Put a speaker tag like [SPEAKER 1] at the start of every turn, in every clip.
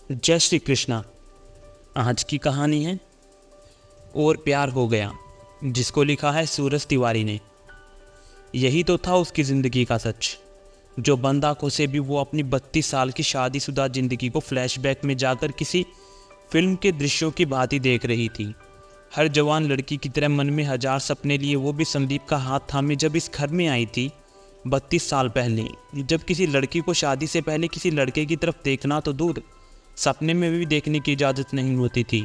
[SPEAKER 1] जय श्री कृष्णा। आज की कहानी है और प्यार हो गया, जिसको लिखा है सूरज तिवारी ने। यही तो था उसकी ज़िंदगी का सच, जो बंद आंखों से भी वो अपनी 32 साल की शादीशुदा ज़िंदगी को फ्लैशबैक में जाकर किसी फिल्म के दृश्यों की भांति देख रही थी। हर जवान लड़की की तरह मन में हजार सपने लिए वो भी संदीप का हाथ थामे जब इस घर में आई थी 32 साल पहले। जब किसी लड़की को शादी से पहले किसी लड़के की तरफ देखना तो दूर, सपने में भी देखने की इजाज़त नहीं होती थी,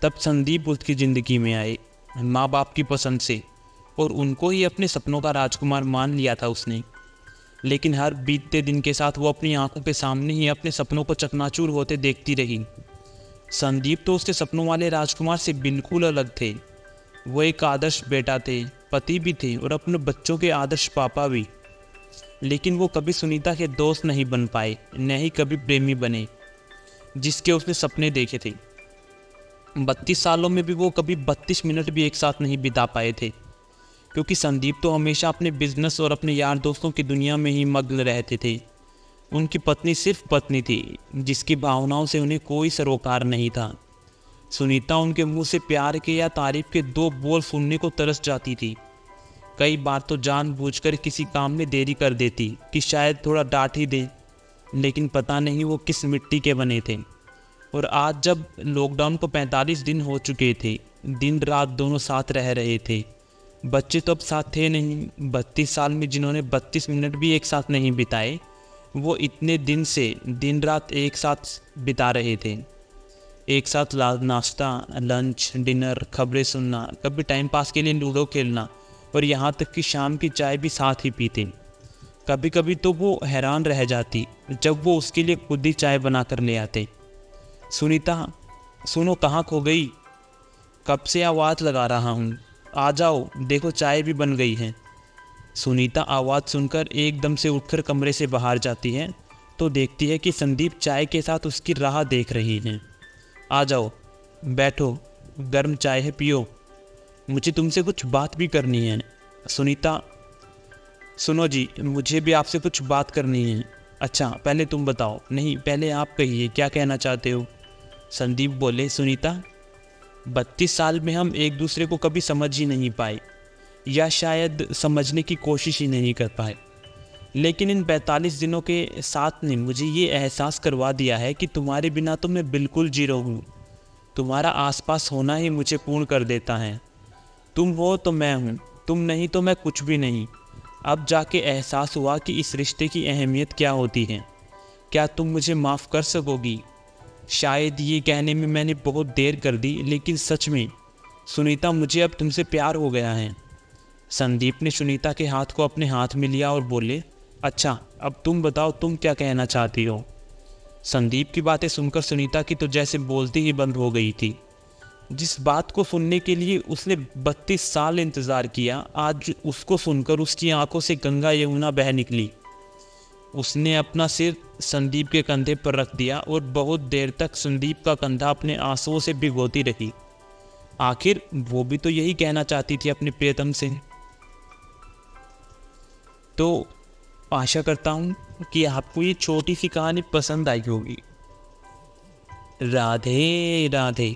[SPEAKER 1] तब संदीप उसकी ज़िंदगी में आए माँ बाप की पसंद से, और उनको ही अपने सपनों का राजकुमार मान लिया था उसने। लेकिन हर बीतते दिन के साथ वो अपनी आंखों के सामने ही अपने सपनों को चकनाचूर होते देखती रही। संदीप तो उसके सपनों वाले राजकुमार से बिल्कुल अलग थे। वो एक आदर्श बेटा थे, पति भी थे और अपने बच्चों के आदर्श पापा भी। लेकिन वो कभी सुनीता के दोस्त नहीं बन पाए, न ही कभी प्रेमी बने जिसके उसने सपने देखे थे। 32 सालों में भी वो कभी 32 मिनट भी एक साथ नहीं बिता पाए थे, क्योंकि संदीप तो हमेशा अपने बिजनेस और अपने यार दोस्तों की दुनिया में ही मग्न रहते थे। उनकी पत्नी सिर्फ पत्नी थी, जिसकी भावनाओं से उन्हें कोई सरोकार नहीं था। सुनीता उनके मुंह से प्यार के या तारीफ के दो बोल सुनने को तरस जाती थी। कई बार तो जानबूझकर किसी काम में देरी कर देती कि शायद थोड़ा डांट ही दे, लेकिन पता नहीं वो किस मिट्टी के बने थे। और आज जब लॉकडाउन को 45 दिन हो चुके थे, दिन रात दोनों साथ रह रहे थे। बच्चे तो अब साथ थे नहीं। 32 साल में जिन्होंने 32 मिनट भी एक साथ नहीं बिताए, वो इतने दिन से दिन रात एक साथ बिता रहे थे। एक साथ नाश्ता, लंच, डिनर, खबरें सुनना, कभी टाइम पास के लिए लूडो खेलना, और यहाँ तक कि शाम की चाय भी साथ ही पीते। कभी कभी तो वो हैरान रह जाती जब वो उसके लिए खुद ही चाय बना कर ले आते। सुनीता, सुनो, कहाँ खो गई? कब से आवाज़ लगा रहा हूँ, आ जाओ, देखो चाय भी बन गई है। सुनीता आवाज़ सुनकर एकदम से उठकर कमरे से बाहर जाती है तो देखती है कि संदीप चाय के साथ उसकी राह देख रही हैं। आ जाओ, बैठो, गर्म चाय है, पियो, मुझे तुमसे कुछ बात भी करनी है। सुनीता, सुनो जी, मुझे भी आपसे कुछ बात करनी है। अच्छा, पहले तुम बताओ। नहीं, पहले आप कहिए, क्या कहना चाहते हो? संदीप बोले, सुनीता, 32 साल में हम एक दूसरे को कभी समझ ही नहीं पाए, या शायद समझने की कोशिश ही नहीं कर पाए। लेकिन इन 45 दिनों के साथ ने मुझे ये एहसास करवा दिया है कि तुम्हारे बिना तो मैं बिल्कुल जीरो हूँ। तुम्हारा आसपास होना ही मुझे पूर्ण कर देता है। तुम हो तो मैं हूँ, तुम नहीं तो मैं कुछ भी नहीं। अब जाके एहसास हुआ कि इस रिश्ते की अहमियत क्या होती है। क्या तुम मुझे माफ़ कर सकोगी? शायद ये कहने में मैंने बहुत देर कर दी, लेकिन सच में सुनीता, मुझे अब तुमसे प्यार हो गया है। संदीप ने सुनीता के हाथ को अपने हाथ में लिया और बोले, अच्छा, अब तुम बताओ, तुम क्या कहना चाहती हो? संदीप की बातें सुनकर सुनीता की तो जैसे बोलती ही बंद हो गई थी। जिस बात को सुनने के लिए उसने 32 साल इंतज़ार किया, आज उसको सुनकर उसकी आंखों से गंगा यमुना बह निकली। उसने अपना सिर संदीप के कंधे पर रख दिया और बहुत देर तक संदीप का कंधा अपने आंसुओं से भिगोती रही। आखिर वो भी तो यही कहना चाहती थी अपने प्रियतम से। तो आशा करता हूँ कि आपको ये छोटी सी कहानी पसंद आई होगी। राधे राधे।